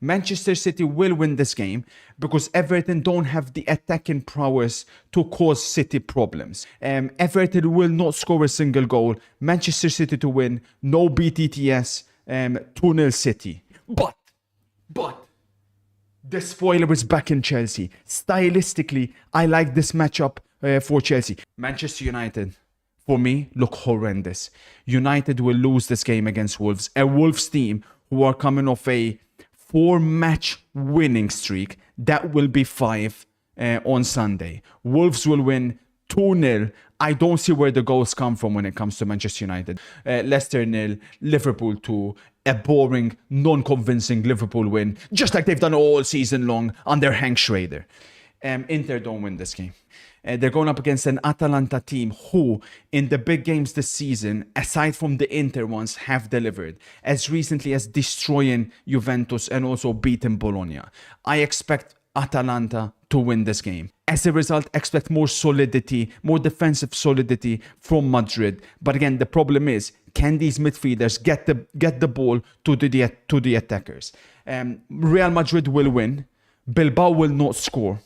Manchester City will win this game because Everton don't have the attacking prowess to cause City problems. Everton will not score a single goal. Manchester City to win, no BTTS, 2-0 City. But the spoiler is back in Chelsea. Stylistically, I like this matchup for Chelsea. Manchester United, for me, look horrendous. United will lose this game against Wolves. A Wolves team who are coming off a 4-match winning streak. That will be 5 on Sunday. Wolves will win 2-0. I don't see where the goals come from when it comes to Manchester United. Leicester 0, Liverpool 2. A boring, non-convincing Liverpool win, just like they've done all season long under Hank Schrader. Inter don't win this game. They're going up against an Atalanta team who, in the big games this season, aside from the Inter ones, have delivered. As recently as destroying Juventus and also beating Bologna. I expect Atalanta to win this game. As a result, expect more solidity, more defensive solidity from Madrid. But again, the problem is, can these midfielders get the ball to the attackers? Real Madrid will win. Bilbao will not score.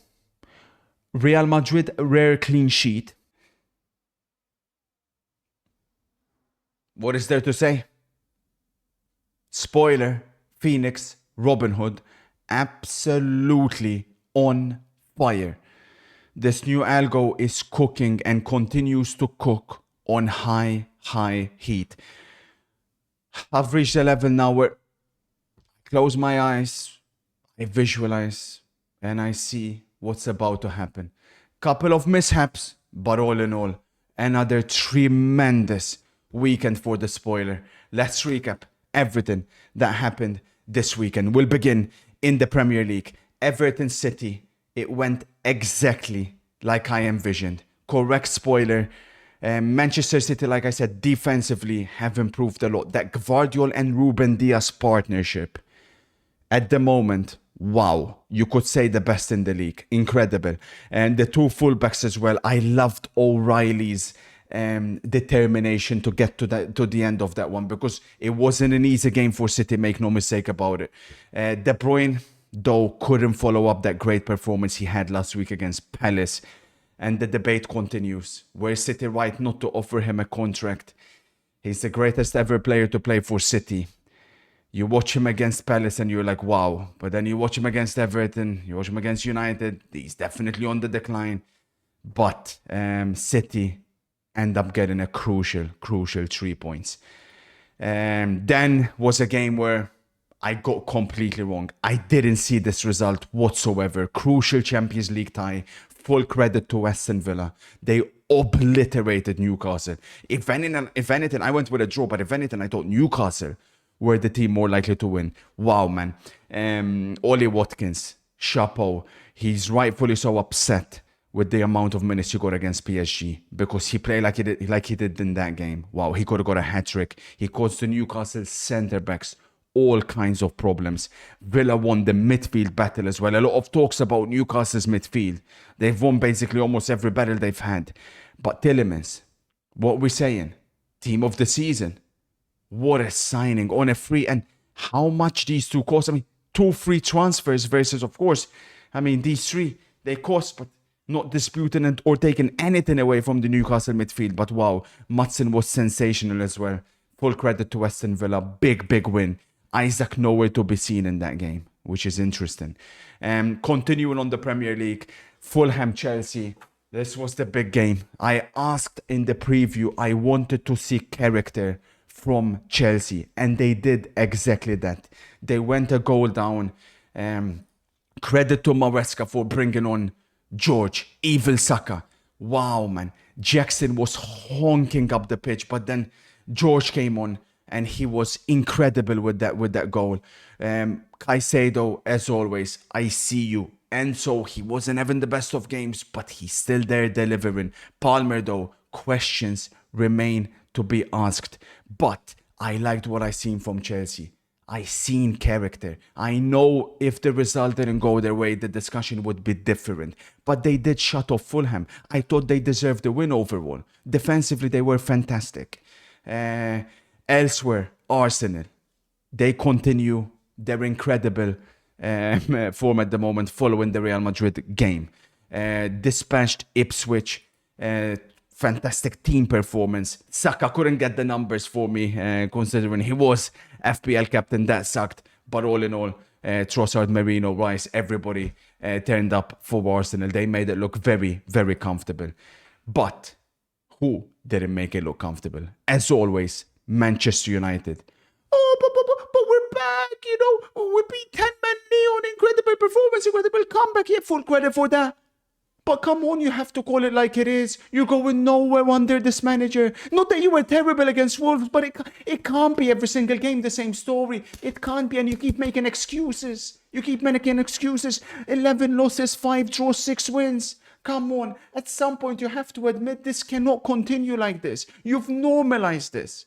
Real Madrid, rare clean sheet. What is there to say? Spoiler, Phoenix, Robin Hood, absolutely on fire. This new algo is cooking and continues to cook on high heat. I've reached a level now where I close my eyes, I visualize, and I see what's about to happen. Couple of mishaps, but all in all, another tremendous weekend for the spoiler. Let's recap everything that happened this weekend. We'll begin in the Premier League. Everton City, it went exactly like I envisioned. Correct spoiler. Manchester City, like I said, defensively have improved a lot. That Gvardiol and Ruben Dias partnership, at the moment, wow, you could say the best in the league. Incredible. And the two fullbacks as well. I loved O'Reilly's determination to get to the end of that one, because it wasn't an easy game for City, make no mistake about it. De Bruyne, though, couldn't follow up that great performance he had last week against Palace. And the debate continues. Where is City right not to offer him a contract? He's the greatest ever player to play for City. You watch him against Palace and you're like, wow. But then you watch him against Everton, you watch him against United, he's definitely on the decline. But City end up getting a crucial 3 points. Then was a game where I got completely wrong. I didn't see this result whatsoever. Crucial Champions League tie. Full credit to Aston Villa. They obliterated Newcastle. If anything, I went with a draw, but if anything, I thought Newcastle were the team more likely to win. Wow, man. Ollie Watkins, chapeau. He's rightfully so upset with the amount of minutes he got against PSG, because he played like he did in that game. Wow, he could have got a hat-trick. He caused the Newcastle centre-backs all kinds of problems. Villa won the midfield battle as well. A lot of talks about Newcastle's midfield. They've won basically almost every battle they've had. But Tielemans, what we're saying, team of the season. What a signing on a free. And how much these two cost. I mean, 2 free transfers versus, of course, I mean, these 3, they cost, but not disputing or taking anything away from the Newcastle midfield. But wow, Maatsen was sensational as well. Full credit to Aston Villa. Big win. Isaac nowhere to be seen in that game, which is interesting. Continuing on the Premier League, Fulham, Chelsea. This was the big game. I asked in the preview, I wanted to see character from Chelsea, and they did exactly that. They went a goal down. Credit to Maresca for bringing on George, Evil Saka. Wow, man. Jackson was honking up the pitch, but then George came on, and he was incredible with that goal. Caicedo, as always, I see you. Enzo, he wasn't having the best of games, but he's still there delivering. Palmer, though, questions remain to be asked. But I liked what I seen from Chelsea. I seen character. I know if the result didn't go their way, the discussion would be different. But they did shut off Fulham. I thought they deserved the win overall. Defensively, they were fantastic. Elsewhere, Arsenal, they continue their incredible form at the moment following the Real Madrid game. Dispatched Ipswich. Fantastic team performance. Saka couldn't get the numbers for me, considering he was FPL captain. That sucked. But all in all, Trossard, Merino, Rice, everybody turned up for Arsenal. They made it look very, very comfortable. But who didn't make it look comfortable? As always, Manchester United. Oh, but we're back, you know. We beat 10 men Leon. Incredible performance, incredible comeback. Yeah, full credit for that. But come on, you have to call it like it is. You're going nowhere under this manager. Not that you were terrible against Wolves, but it can't be every single game the same story. It can't be, and you keep making excuses. 11 losses, 5 draws, 6 wins. Come on. At some point, you have to admit this cannot continue like this. You've normalized this.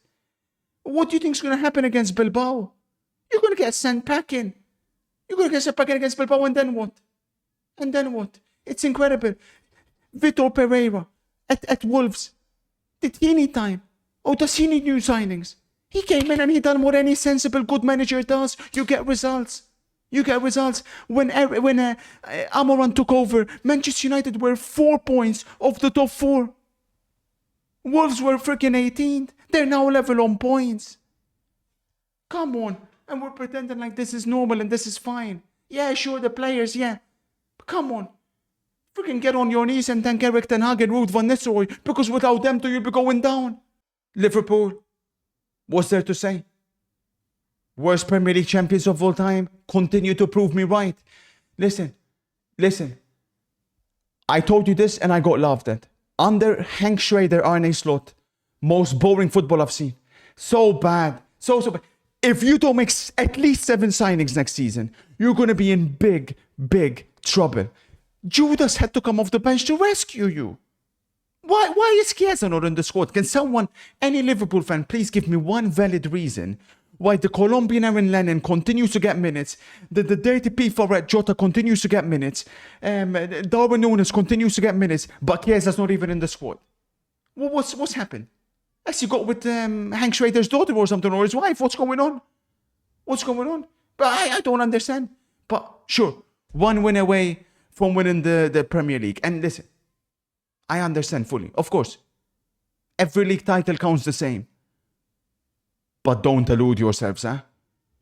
What do you think is going to happen against Bilbao? You're going to get sent packing. You're going to get sent packing against Bilbao, and then what? It's incredible. Vitor Pereira at Wolves. Did he need time? Or does he need new signings? He came in and he done what any sensible good manager does. You get results. When Amorim took over, Manchester United were 4 points off the top 4. Wolves were freaking 18th. They're now level on points. Come on. And we're pretending like this is normal and this is fine. Yeah, sure, the players, yeah. But come on. Freaking get on your knees and thank Erik ten Hag and Ruud van Nistelrooy, because without them two you'll be going down. Liverpool, what's there to say? Worst Premier League champions of all time, continue to prove me right. Listen. I told you this and I got laughed at. Under Hank Schrader, Arne Slot, most boring football I've seen. So bad. So bad. If you don't make at least 7 signings next season, you're going to be in big, big trouble. Judas had to come off the bench to rescue you. Why is Chiesa not in the squad? Can someone, any Liverpool fan, please give me one valid reason why the Colombian Aaron Lennon continues to get minutes, the dirty P4 Jota continues to get minutes, Darwin Núñez continues to get minutes, but Chiesa's not even in the squad? What's happened? Has he got with Hank Schrader's daughter or something, or his wife? What's going on? But I don't understand. But sure, 1 win away from winning the Premier League. And listen, I understand fully. Of course, every league title counts the same. But don't delude yourselves, huh?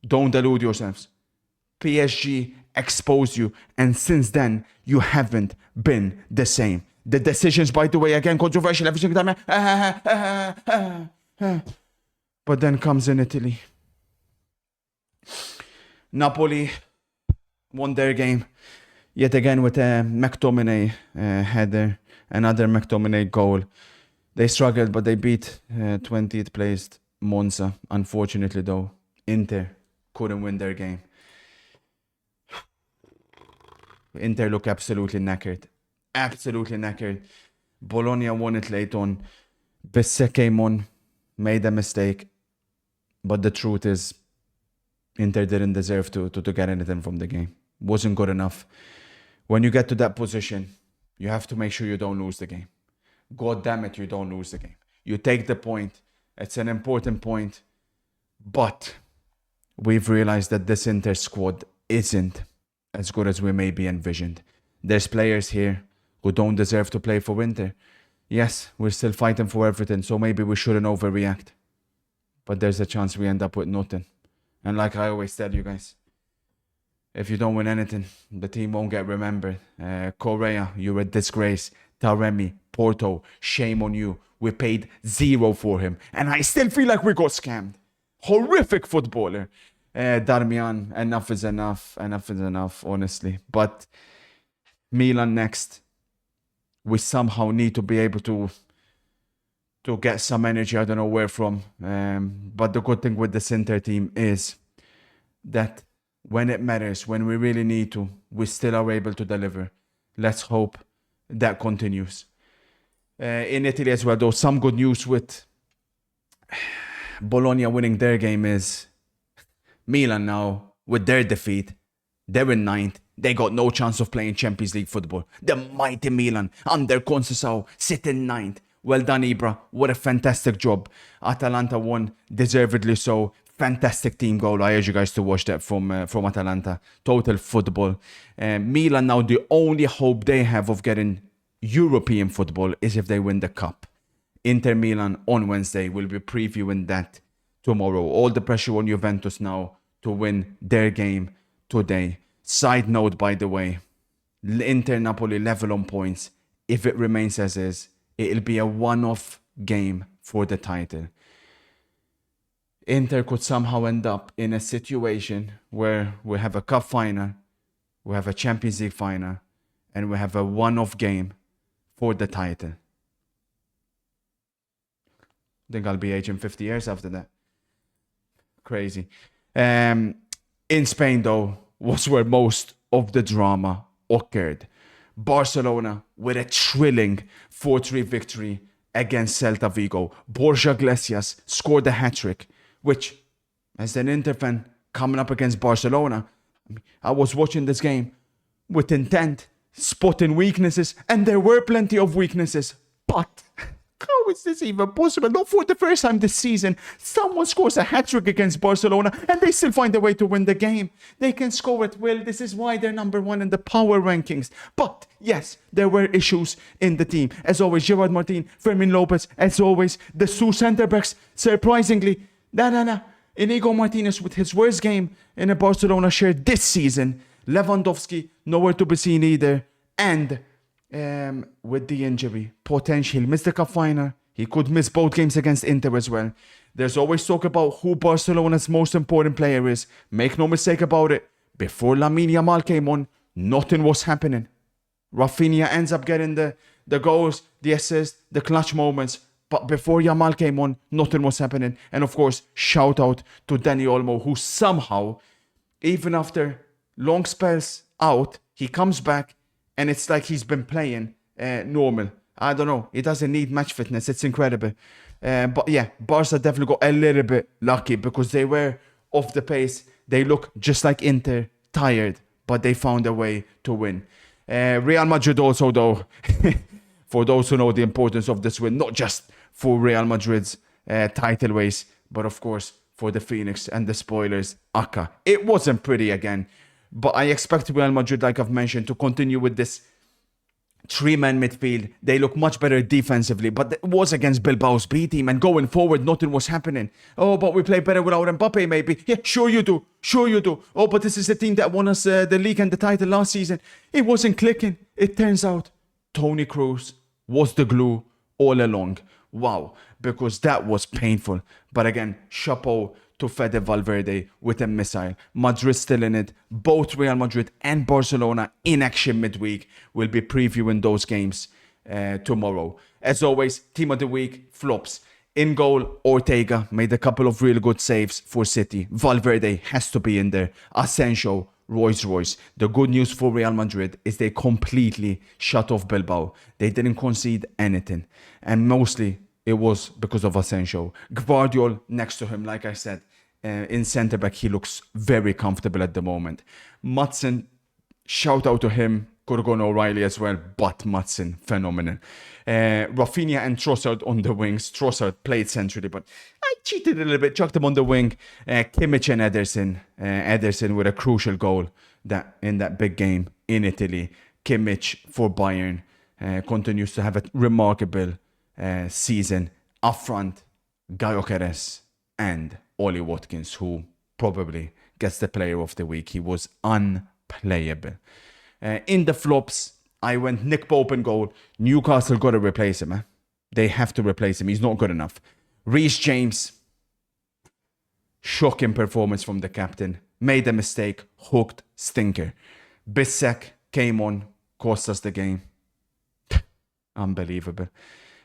Don't delude yourselves. PSG exposed you, and since then, you haven't been the same. The decisions, by the way, again, controversial every single time. But then comes in Italy. Napoli won their game. Yet again with a McTominay header, another McTominay goal. They struggled, but they beat 20th placed Monza. Unfortunately, though, Inter couldn't win their game. Inter look absolutely knackered. Bologna won it late on. Bisse came on, made a mistake. But the truth is, Inter didn't deserve to get anything from the game. Wasn't good enough. When you get to that position, you have to make sure you don't lose the game. God damn it, you don't lose the game. You take the point. It's an important point. But we've realized that this Inter squad isn't as good as we maybe envisioned. There's players here who don't deserve to play for Inter. Yes, we're still fighting for everything, so maybe we shouldn't overreact. But there's a chance we end up with nothing. And like I always tell you guys, if you don't win anything, the team won't get remembered. Correa, you're a disgrace. Taremi, Porto, shame on you. We paid 0 for him. And I still feel like we got scammed. Horrific footballer. Darmian, enough is enough. Enough is enough, honestly. But Milan next. We somehow need to be able to get some energy. I don't know where from. But the good thing with the Inter team is that when it matters, when we really need to, we still are able to deliver. Let's hope that continues. In Italy as well, though, some good news with Bologna winning their game is Milan now, with their defeat, they're in 9th. They got no chance of playing Champions League football. The mighty Milan, under Conceição, sit in 9th. Well done, Ibra. What a fantastic job. Atalanta won, deservedly so. Fantastic team goal. I urge you guys to watch that from Atalanta. Total football. Milan now, the only hope they have of getting European football is if they win the cup. Inter Milan on Wednesday. We'll be previewing that tomorrow. All the pressure on Juventus now to win their game today. Side note, by the way, Inter Napoli level on points. If it remains as is, it'll be a one-off game for the title. Inter could somehow end up in a situation where we have a cup final, we have a Champions League final, and we have a one-off game for the title. I think I'll be aging 50 years after that. Crazy. In Spain, though, was where most of the drama occurred. Barcelona with a thrilling 4-3 victory against Celta Vigo. Borja Iglesias scored a hat-trick, which, as an Inter fan coming up against Barcelona, I was watching this game with intent, spotting weaknesses, and there were plenty of weaknesses. But how is this even possible? Not for the first time this season, someone scores a hat-trick against Barcelona and they still find a way to win the game. They can score at will. This is why they're number one in the power rankings. But yes, there were issues in the team. As always, Gerard Martin, Fermin Lopez, as always, the two centre-backs, surprisingly, Inigo Martinez with his worst game in a Barcelona shirt this season. Lewandowski, nowhere to be seen either. And with the injury, potentially missed the cup final. He could miss both games against Inter as well. There's always talk about who Barcelona's most important player is. Make no mistake about it. Before Lamine Yamal came on, nothing was happening. Rafinha ends up getting the goals, the assists, the clutch moments. But before Yamal came on, nothing was happening. And of course, shout out to Dani Olmo, who somehow, even after long spells out, he comes back and it's like he's been playing normal. I don't know. He doesn't need match fitness. It's incredible. But yeah, Barca definitely got a little bit lucky because they were off the pace. They look just like Inter, tired, but they found a way to win. Real Madrid also, though, for those who know the importance of this win, not just for Real Madrid's title race, but of course for the Phoenix and the spoilers, Aka. It wasn't pretty again, but I expect Real Madrid, like I've mentioned, to continue with this three-man midfield. They look much better defensively, but it was against Bilbao's B team, and going forward, nothing was happening. Oh, but we play better without Mbappe, maybe. Yeah, sure you do. Sure you do. Oh, but this is the team that won us the league and the title last season. It wasn't clicking. It turns out Toni Kroos was the glue all along. Wow, because that was painful. But again, chapeau to Fede Valverde with a missile. Madrid still in it. Both Real Madrid and Barcelona in action midweek. We'll be previewing those games tomorrow. As always, team of the week, flops. In goal, Ortega made a couple of really good saves for City. Valverde has to be in there. Asensio, Royce. The good news for Real Madrid is they completely shut off Bilbao. They didn't concede anything. And mostly it was because of Asensio. Gvardiol next to him, like I said, in centre-back, he looks very comfortable at the moment. Madsen, shout out to him. Could have gone O'Reilly as well, but Madsen, phenomenal. Rafinha and Trossard on the wings. Trossard played centrally, but I cheated a little bit, chucked him on the wing. Kimmich and Ederson. Ederson with a crucial goal in that big game in Italy. Kimmich for Bayern continues to have a remarkable season. Up front, Gaio Queiroz and Oli Watkins, who probably gets the player of the week. He was unplayable. In the flops, I went Nick Pope in goal. Newcastle got to replace him. They have to replace him. He's not good enough. Reece James, shocking performance from the captain. Made a mistake. Hooked. Stinker. Bissek came on. Cost us the game. Unbelievable.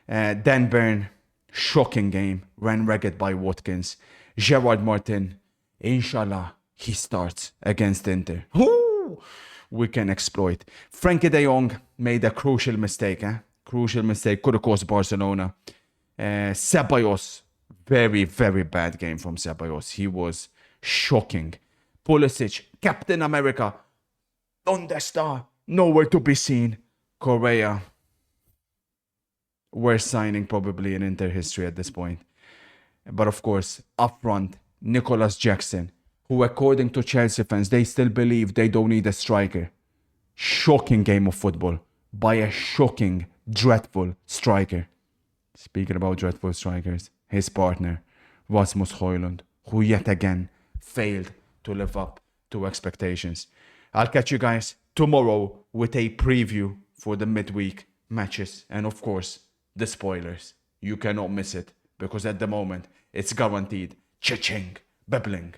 Dan Burn, shocking game. Ran ragged by Watkins. Gerard Martin, inshallah, he starts against Inter. Ooh, we can exploit. Frankie de Jong made a crucial mistake. Crucial mistake. Could have cost Barcelona. Ceballos, very, very bad game from Ceballos. He was shocking. Pulisic, Captain America, Thunderstar, nowhere to be seen. Correa, worst signing probably in Inter history at this point. But of course, up front, Nicholas Jackson, who according to Chelsea fans, they still believe they don't need a striker. Shocking game of football by a shocking, dreadful striker. Speaking about dreadful strikers, his partner, Rasmus Højlund, who yet again failed to live up to expectations. I'll catch you guys tomorrow with a preview for the midweek matches and of course the spoilers. You cannot miss it because at the moment it's guaranteed cha-ching, bubbling.